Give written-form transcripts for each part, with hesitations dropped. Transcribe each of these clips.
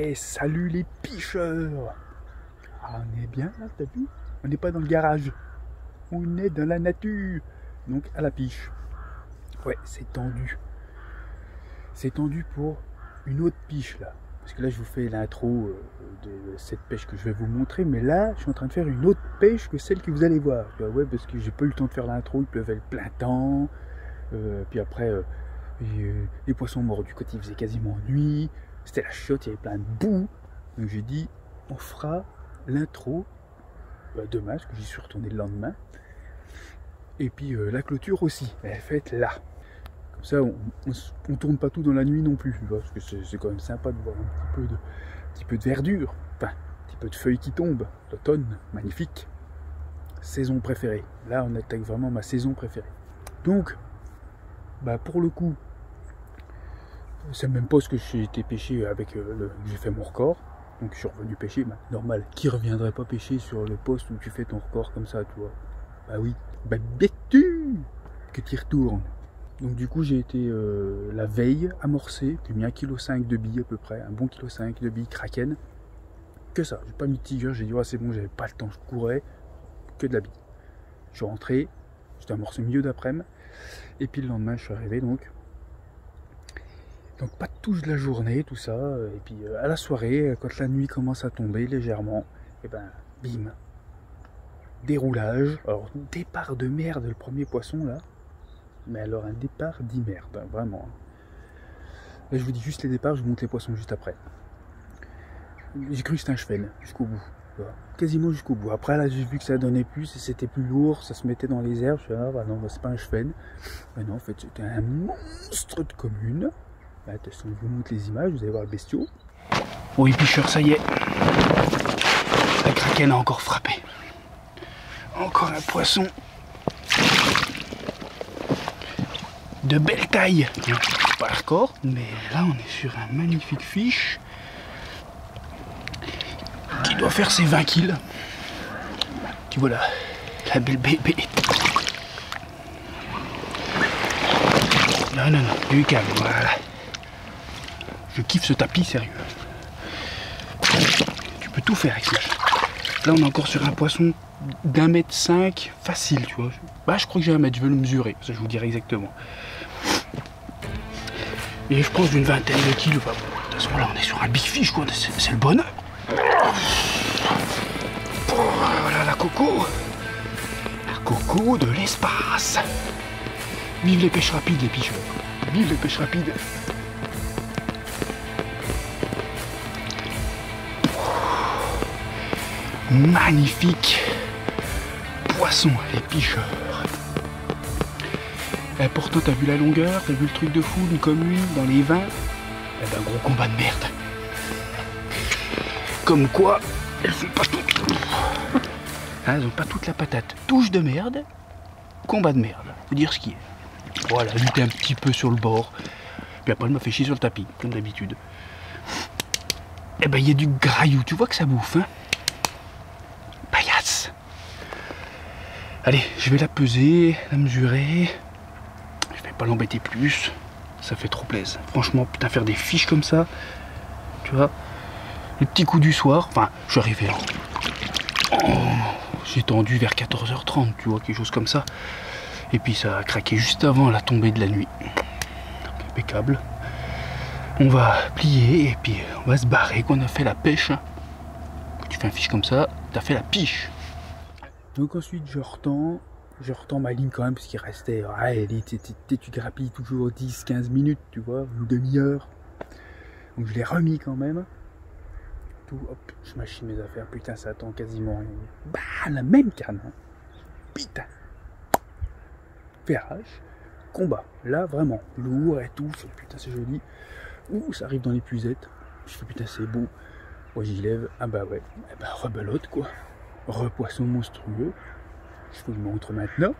Ouais, salut les picheurs. Ah, on est bien là, t'as vu? On n'est pas dans le garage. On est dans la nature. Donc à la piche. Ouais, c'est tendu. C'est tendu pour une autre piche là. Parce que là, je vous fais l'intro de cette pêche que je vais vous montrer. Mais là, je suis en train de faire une autre pêche que celle que vous allez voir. Ouais, parce que j'ai pas eu le temps de faire l'intro. Il pleuvait le plein temps. Puis après, les poissons mordus quand il faisait quasiment nuit. C'était la chiotte, il y avait plein de boue. Donc j'ai dit, on fera l'intro demain, parce que j'y suis retourné le lendemain. Et puis la clôture aussi, elle est faite là. Comme ça, on tourne pas tout dans la nuit non plus, tu vois, parce que c'est quand même sympa de voir un petit peu de verdure, enfin, un petit peu de feuilles qui tombent. L'automne, magnifique. Saison préférée. Là, on attaque vraiment ma saison préférée. Donc, bah pour le coup, c'est même pas ce que j'ai été pêcher avec j'ai fait mon record. Donc je suis revenu pêcher, bah, normal. Qui reviendrait pas pêcher sur le poste où tu fais ton record comme ça, tu vois? Bah oui, bah bêtu que tu y retournes. Donc du coup j'ai été la veille amorcé, j'ai mis 1,5 kg de billes à peu près, un bon 1,5 kg de billes Kraken. Que ça, j'ai pas mis de tigre, j'ai dit ouais, c'est bon, j'avais pas le temps, je courais, que de la bille. Je suis rentré, j'étais amorcé milieu d'après-midi, et puis le lendemain je suis arrivé donc pas de touche de la journée, tout ça, et puis à la soirée, quand la nuit commence à tomber légèrement, et ben bim, déroulage. Alors départ de merde le premier poisson là, mais alors un départ d'imerde, hein, vraiment. Là je vous dis juste les départs, je vous montre les poissons juste après. J'ai cru que c'était un chevenne jusqu'au bout, voilà. Quasiment jusqu'au bout. Après là j'ai vu que ça donnait plus, et c'était plus lourd, ça se mettait dans les herbes, je suis là, ah, bah non, bah, c'est pas un chevenne. Mais non, en fait c'était un monstre de commune. Attention, je vous montre les images, vous allez voir le bestiau. Oui, picheur, ça y est. La Kraken a encore frappé. Encore un poisson de belle taille. Pas le record, mais là on est sur un magnifique fiche qui doit faire ses 20 kills. Tu vois là, la belle bébé. Non, non, non, du calme, voilà. Je kiffe ce tapis, sérieux. Tu peux tout faire avec ça. Là, on est encore sur un poisson d'1,5 m facile, tu vois. Bah, je crois que j'ai 1 mètre, je vais le mesurer. Ça, je vous dirai exactement. Et je pense d'une vingtaine de kilos. Bah, bon, de toute façon, là, on est sur un big fish, quoi. C'est le bonheur. Voilà la coco. La coco de l'espace. Vive les pêches rapides, les picheurs. Vive les pêches rapides. Magnifique poisson, les picheurs. Et pourtant, t'as vu la longueur, t'as vu le truc de fou, une commune dans les 20. Eh ben, gros combat de merde. Comme quoi, elles font pas toutes. Hein, elles ont pas toute la patate. Touche de merde, combat de merde. Faut dire ce qui est. Voilà, lutter un petit peu sur le bord. Puis après, elle m'a fait chier sur le tapis, comme d'habitude. Eh ben, il y a du graillou. Tu vois que ça bouffe, hein? Allez, je vais la peser, la mesurer. Je vais pas l'embêter plus. Ça fait trop plaisir. Franchement, putain, faire des fiches comme ça. Tu vois, le petit coup du soir. Enfin, je suis arrivé. Oh, j'ai tendu vers 14h30, tu vois, quelque chose comme ça. Et puis ça a craqué juste avant la tombée de la nuit. Impeccable. On va plier et puis on va se barrer qu'on a fait la pêche. Quand tu fais un fiche comme ça, t'as fait la piche. Donc ensuite je retends ma ligne quand même parce qu'il restait, tu grappilles toujours 10-15 minutes, tu vois, une demi-heure. Donc je l'ai remis quand même. Tout, hop, je machine mes affaires, putain ça attend quasiment bah, la même canne. Hein. Putain. Ferrage, combat, là vraiment, lourd et tout, putain c'est joli. Ouh, ça arrive dans l'épuisette. Je fais putain c'est beau. Moi j'y lève, ah bah ouais, eh bah rebelote quoi. Repoisson monstrueux. Je vous le montre maintenant.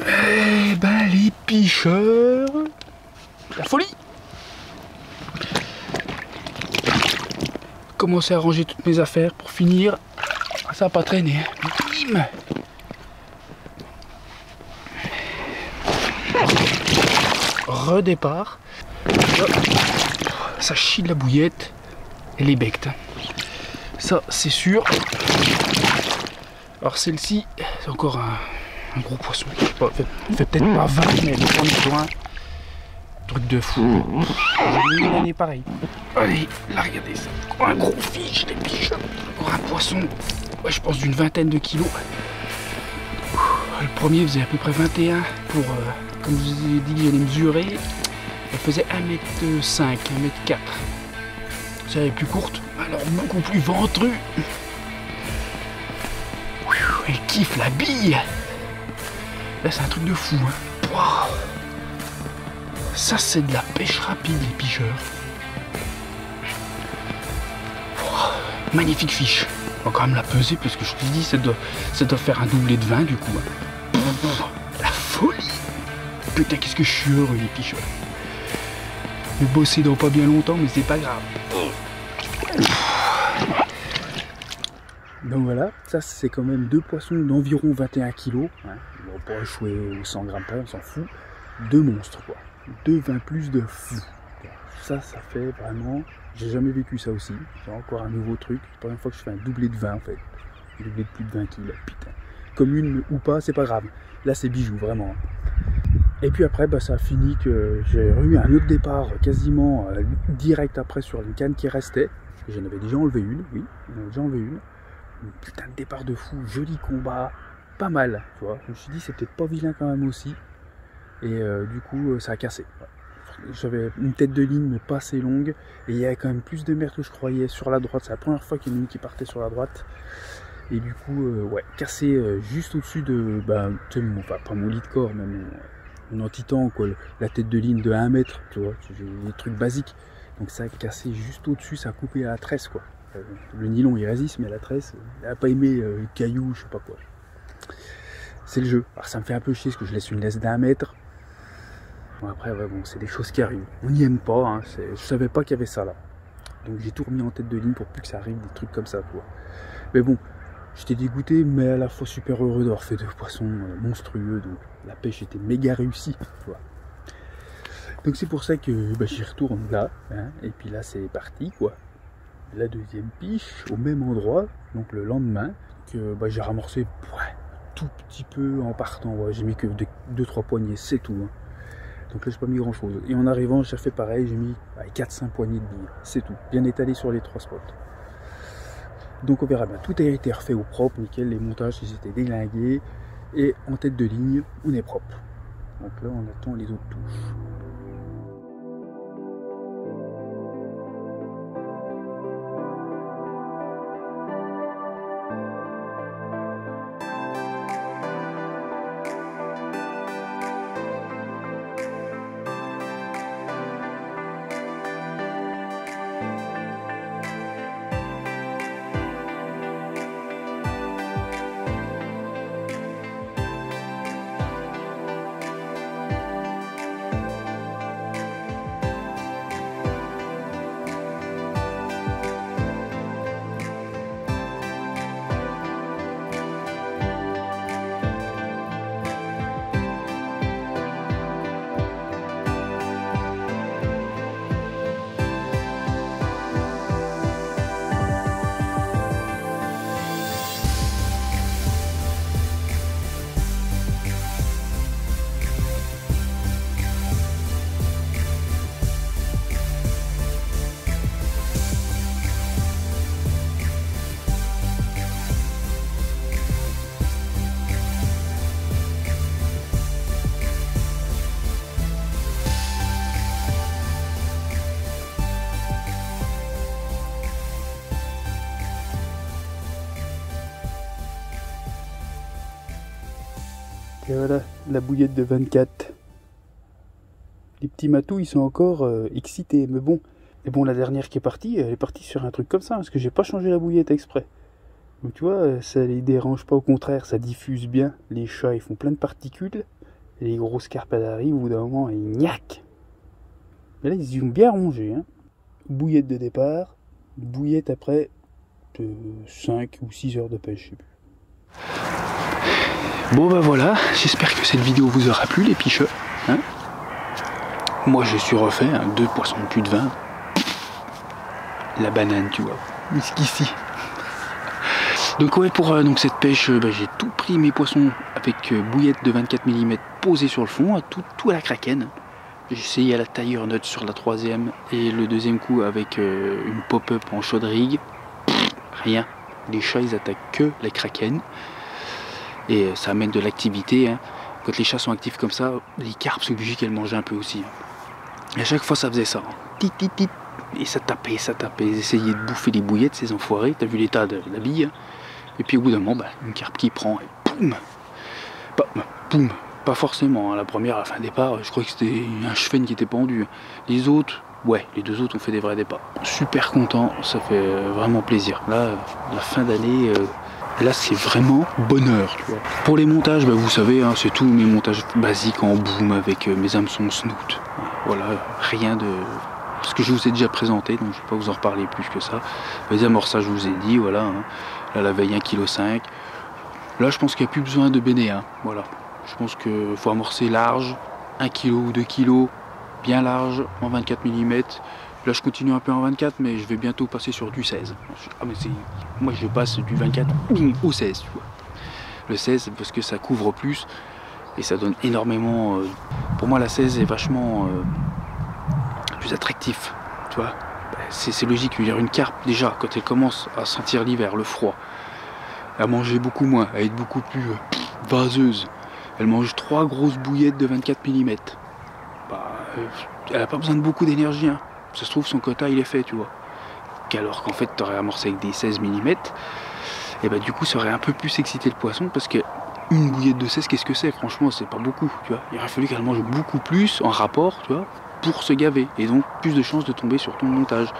Eh ben les picheurs, la folie. Commencer à ranger toutes mes affaires pour finir. Ça va pas traîner. Bim. Redépart. Ça chie de la bouillette. les bectes. Ça, c'est sûr. Alors celle-ci, c'est encore un gros poisson. Il fait peut-être pas 20, mais elle est quand même truc de fou. J'ai eu une année pareille. Allez, là, regardez ça. Un gros fiche, les piches. Encore un poisson, ouais, je pense d'une vingtaine de kilos. Le premier faisait à peu près 21 pour, comme je vous ai dit, j'allais mesurer. Elle faisait 1m5, 1m4. Ça, elle est plus courte, alors beaucoup plus ventrue. Elle kiffe la bille. Là, c'est un truc de fou. Hein. Wow. Ça, c'est de la pêche rapide, les picheurs. Wow. Magnifique fiche. On va quand même la peser parce que je te dis, ça doit faire un doublé de 20 du coup. Hein. La folie. Putain, qu'est-ce que je suis heureux, les picheurs. Je vais bosser dans pas bien longtemps, mais c'est pas grave. Donc voilà, ça c'est quand même deux poissons d'environ 21 kg. Hein. On va pas échouer aux 100 grammes près, on s'en fout. Deux monstres quoi. Deux 20 plus de fou. Ça fait vraiment... J'ai jamais vécu ça aussi. C'est encore un nouveau truc. C'est la première fois que je fais un doublé de 20 en fait. Un doublé de plus de 20 kg. Putain. Commune ou pas, c'est pas grave. Là c'est bijou, vraiment. Et puis après, bah, ça a fini que j'ai eu un autre départ quasiment direct après sur une canne qui restait. J'en avais déjà enlevé une, oui. J'en avais déjà enlevé une. Putain de départ de fou, joli combat, pas mal, tu vois. Je me suis dit c'est peut-être pas vilain quand même aussi. Et du coup ça a cassé. J'avais une tête de ligne mais pas assez longue. Et il y avait quand même plus de mer que je croyais sur la droite. C'est la première fois qu'il y en a une qui partait sur la droite. Et du coup, ouais, cassé juste au-dessus de, bah, tu sais, pas mon lit de corps, mais mon anti-temps, quoi. La tête de ligne de 1 mètre, tu vois, des trucs basiques. Donc ça a cassé juste au-dessus, ça a coupé à la tresse, quoi. Le nylon il résiste, mais la tresse, elle n'a pas aimé le caillou, je sais pas quoi. C'est le jeu. Alors ça me fait un peu chier parce que je laisse une laisse d'1 mètre. Bon, après, ouais, bon, c'est des choses qui arrivent. On n'y aime pas, hein, je savais pas qu'il y avait ça là. Donc j'ai tout remis en tête de ligne pour plus que ça arrive, des trucs comme ça, quoi. Mais bon, j'étais dégoûté, mais à la fois super heureux d'avoir fait 2 poissons monstrueux. Donc la pêche était méga réussie, tu vois. Donc c'est pour ça que bah, j'y retourne là, hein, et puis là c'est parti, quoi. La deuxième piche au même endroit, donc le lendemain, que bah, j'ai ramorcé tout petit peu en partant. Ouais, j'ai mis que 2-3 poignées, c'est tout. Hein. Donc là j'ai pas mis grand chose. Et en arrivant j'ai fait pareil, j'ai mis 4-5 poignées de billes, c'est tout. Bien étalé sur les 3 spots. Donc on verra bien, tout a été refait au propre, nickel, les montages ils étaient déglingués. Et en tête de ligne, on est propre. Donc là on attend les autres touches. Et voilà, la bouillette de 24. Les petits matous, ils sont encore excités, mais bon. Et bon, la dernière qui est partie, elle est partie sur un truc comme ça, parce que j'ai pas changé la bouillette exprès. Donc tu vois, ça les dérange pas, au contraire, ça diffuse bien. Les chats, ils font plein de particules. Et les grosses carpes, elles arrivent, au bout d'un moment, ils gnaquent. Mais là, ils ont bien rongé. Hein. Bouillette de départ, bouillette après 5 ou 6 heures de pêche, je sais plus. Bon ben voilà, j'espère que cette vidéo vous aura plu les picheux. Hein, moi je suis refait, hein, 2 poissons de plus de 20. la banane, tu vois. Jusqu'ici. Donc ouais, pour donc cette pêche, j'ai tout pris mes poissons avec bouillette de 24 mm posée sur le fond, tout à la kraken. J'ai essayé à la Tiger Nut sur la troisième et le deuxième coup avec une pop-up en chaude rig. Rien. Les chats ils attaquent que les kraken et ça amène de l'activité. Hein. Quand les chats sont actifs comme ça, les carpes sont obligés qu'elles mangent un peu aussi. Et à chaque fois ça faisait ça. Tit, tit, tit. Et ça tapait. Ils essayaient de bouffer les bouillettes, ces enfoirés. T'as vu l'état de la bille. Hein. Et puis au bout d'un moment, une carpe qui prend et boum. Boum. Pas forcément. Hein. La première, à la fin départ, je crois que c'était un chevenne qui était pendu. Les autres, ouais, les deux autres ont fait des vrais départs. Super content, ça fait vraiment plaisir. Là, la fin d'année, là c'est vraiment bonheur. Tu vois. Pour les montages, vous savez, hein, c'est tous mes montages basiques en boom avec mes hameçons snoot. Voilà, rien de... Parce que je vous ai déjà présenté, donc je ne vais pas vous en reparler plus que ça. Les amorçages, je vous ai dit, voilà. Hein. Là, la veille 1,5 kg. Là, je pense qu'il n'y a plus besoin de béné. Hein. Voilà. Je pense qu'il faut amorcer large, 1 kg ou 2 kg, bien large, en 24 mm. Là, je continue un peu en 24, mais je vais bientôt passer sur du 16. Ah, mais moi, je passe du 24 au 16, tu vois. Le 16, parce que ça couvre plus et ça donne énormément... Pour moi, la 16 est vachement... plus attractif, tu vois. C'est logique, je veux dire, une carpe déjà quand elle commence à sentir l'hiver, le froid, à manger beaucoup moins, à être beaucoup plus vaseuse, elle mange 3 grosses bouillettes de 24 mm. Elle n'a pas besoin de beaucoup d'énergie, hein. Ça se trouve son quota il est fait, tu vois. Alors qu'en fait tu aurais amorcé avec des 16 mm, et du coup ça aurait un peu plus excité le poisson parce que une bouillette de 16, qu'est-ce que c'est? Franchement c'est pas beaucoup, tu vois. Il aurait fallu qu'elle mange beaucoup plus en rapport, tu vois, pour se gaver et donc plus de chances de tomber sur ton montage.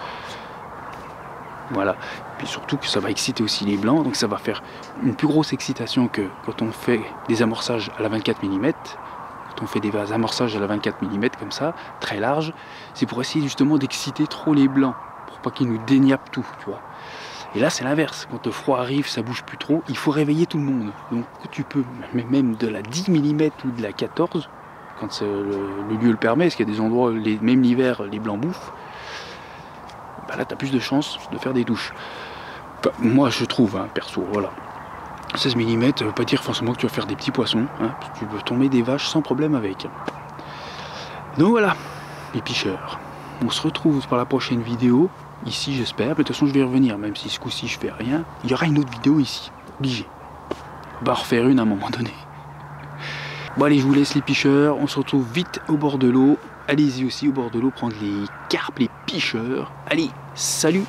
Voilà. Puis surtout que ça va exciter aussi les blancs, donc ça va faire une plus grosse excitation que quand on fait des amorçages à la 24 mm. Quand on fait des amorçages à la 24 mm comme ça, très large, c'est pour essayer justement d'exciter trop les blancs, pour pas qu'ils nous déniappent tout, tu vois. Et là c'est l'inverse, quand le froid arrive, ça bouge plus trop, il faut réveiller tout le monde. Donc tu peux, même de la 10 mm ou de la 14, quand le lieu le permet, parce qu'il y a des endroits, même l'hiver, les blancs bouffent, là tu as plus de chances de faire des douches. Moi je trouve, hein, perso, voilà. 16 mm, ça veut pas dire forcément que tu vas faire des petits poissons, hein, tu peux tomber des vaches sans problème avec. Donc voilà, les picheurs. On se retrouve pour la prochaine vidéo, ici j'espère, de toute façon je vais y revenir, même si ce coup-ci je fais rien, il y aura une autre vidéo ici, obligé. On va en refaire une à un moment donné. Bon allez, je vous laisse les picheurs, on se retrouve vite au bord de l'eau. Allez-y aussi au bord de l'eau prendre les carpes, les picheurs. Allez, salut!